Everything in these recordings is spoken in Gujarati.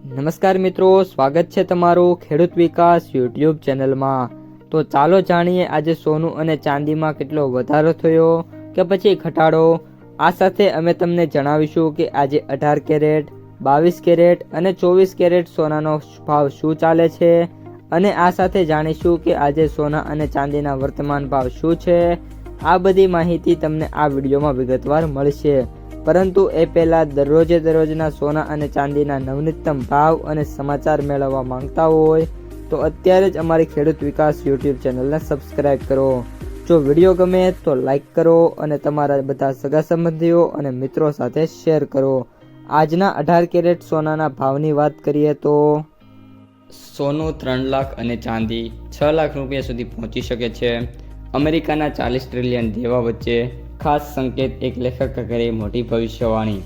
નમસ્કાર મિત્રો, સ્વાગત છે તમારું ખેડૂત વિકાસ યુટ્યુબ ચેનલમાં। તો ચાલો જાણીએ આજે સોનું અને ચાંદીમાં કેટલો વધારો થયો કે પછી ઘટાડો। આ સાથે અમે તમને જણાવીશું કે આજે 18 કેરેટ, 22 કેરેટ અને 24 કેરેટ સોનાનો ભાવ શું ચાલે છે અને આ સાથે જાણીશું કે આજે સોના અને ચાંદીના વર્તમાન ભાવ શું છે। આ બધી માહિતી તમને આ વિડીયોમાં વિગતવાર મળશે, પરંતુ એ પહેલાં દરરોજના સોના અને ચાંદીના નવનીતમ ભાવ અને સમાચાર મેળવવા માંગતા હોય તો અત્યારે જ અમારી ખેડૂત વિકાસ યુટ્યુબ ચેનલને સબસ્ક્રાઈબ કરો। જો વિડીયો ગમે તો લાઈક કરો અને તમારા બધા સગા સંબંધીઓ અને મિત્રો સાથે શેર કરો। આજના 18 કેરેટ સોનાના ભાવની વાત કરીએ તો સોનું 3 લાખ અને ચાંદી 6 લાખ રૂપિયા સુધી પહોંચી શકે છે। અમેરિકાના 40 ટ્રિલિયન દેવા વચ્ચે ખાસ સંકેત, એક લેખકે કરી મોટી ભવિષ્યવાણી।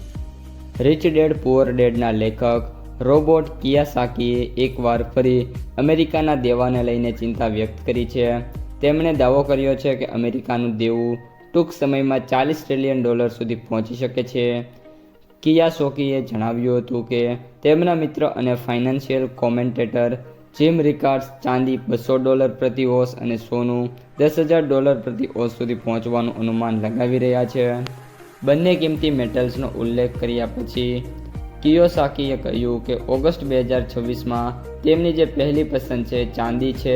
રિચ ડેડ પુઅર ડેડના લેખક રોબર્ટ કિયોસાકીએ એકવાર ફરી અમેરિકાના દેવાને લઈને ચિંતા વ્યક્ત કરી છે। તેમણે દાવો કર્યો છે કે અમેરિકાનું દેવું ટૂંક સમયમાં $40 ટ્રિલિયન સુધી પહોંચી શકે છે। કિયોસાકીએ જણાવ્યું હતું કે તેમના મિત્ર અને ફાઇનાન્શિયલ કોમેન્ટેટર જીમ રિકાર્ડ્સ ચાંદી $200 પ્રતિ ઓસ અને સોનું $10,000 પ્રતિ ઓસ સુધી પહોંચવાનું અનુમાન લગાવી રહ્યા છે। બંને કિંમતી મેટલ્સનો ઉલ્લેખ કર્યા પછી કિયોસાકીએ કહ્યું કે ઓગસ્ટ 2026માં તેમની જે પહેલી પસંદ છે ચાંદી છે।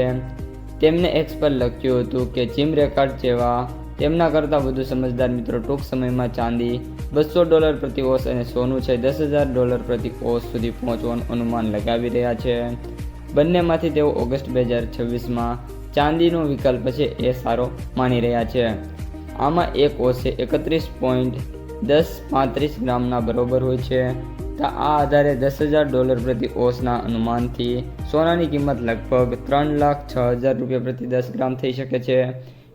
તેમને એક્સ પર લખ્યું હતું કે જીમ રિકાર્ડ્સ જેવા તેમના કરતાં વધુ સમજદાર મિત્રો ટૂંક સમયમાં ચાંદી $200 પ્રતિ ઓસ અને સોનું છે $10,000 પ્રતિ ઓસ સુધી પહોંચવાનું અનુમાન લગાવી રહ્યા છે। બંનેમાંથી તેઓ ઓગસ્ટ 2026માં ચાંદીનો વિકલ્પ છે એ સારો માની રહ્યા છે। આમાં એક ઓસે 31.1035 ગ્રામના બરોબર હોય છે। તો આ આધારે $10,000 પ્રતિ ઓસના અનુમાનથી સોનાની કિંમત લગભગ $3,06,000 પ્રતિ 10 ગ્રામ થઈ શકે છે।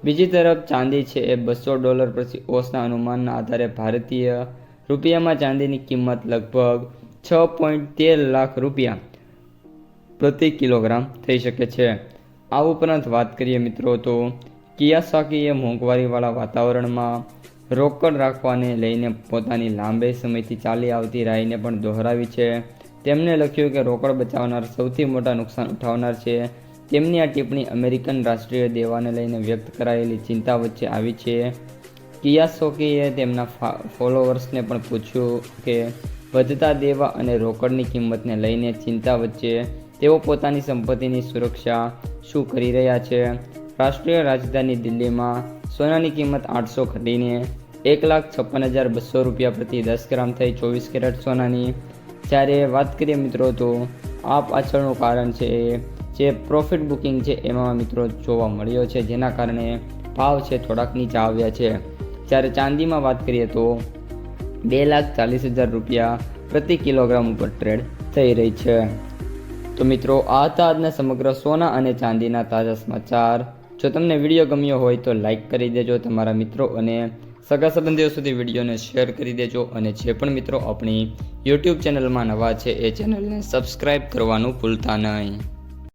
બીજી તરફ ચાંદી છે એ $200 પ્રતિ ઓસના અનુમાનના આધારે ભારતીય રૂપિયામાં ચાંદીની કિંમત લગભગ $6.13 લાખ પ્રતિ કિલોગ્રામ થઈ શકે છે। આ ઉપરાંત વાત કરીએ મિત્રો તો કિયોસાકીએ મોંઘવારીવાળા વાતાવરણમાં રોકડ રાખવાને લઈને પોતાની લાંબા સમયથી ચાલી આવતી રાયને પણ દોહરાવી છે। તેમણે લખ્યું કે રોકડ બચાવનાર સૌથી મોટા નુકસાન ઉઠાવનાર છે। તેમની આ ટિપ્પણી અમેરિકન રાષ્ટ્રીય દેવાને લઈને વ્યક્ત કરાયેલી ચિંતા વચ્ચે આવી છે। કિયોસાકીએ તેમના ફોલોઅર્સને પણ પૂછ્યું કે વધતા દેવા અને રોકડની કિંમતને લઈને ચિંતા વચ્ચે તેઓ પોતાની સંપત્તિની સુરક્ષા શું કરી રહ્યા છે। રાષ્ટ્રીય રાજધાની દિલ્હીમાં સોનાની કિંમત 800 ઘટીને $1,56,200 પ્રતિ 10 ગ્રામ થઈ 24 કેરેટ સોનાની। જ્યારે વાત કરીએ મિત્રો તો આ પાછળનું કારણ છે જે પ્રોફિટ બુકિંગ છે એમાં મિત્રો જોવા મળ્યો છે, જેના કારણે ભાવ છે થોડાક નીચા આવ્યા છે। જ્યારે ચાંદીમાં વાત કરીએ તો $2,40,000 પ્રતિ કિલોગ્રામ ઉપર ટ્રેડ થઈ રહી છે। તો મિત્રો આ હતા આજના સમગ્ર સોના અને ચાંદીના તાજા સમાચાર। જો તમને વિડીયો ગમ્યો હોય તો લાઈક કરી દેજો, તમારા મિત્રો અને સગા સંબંધીઓ સુધી વિડીયોને શેર કરી દેજો અને જે પણ મિત્રો આપણી યુટ્યુબ ચેનલમાં નવા છે એ ચેનલને સબસ્ક્રાઈબ કરવાનું ભૂલતા નહીં।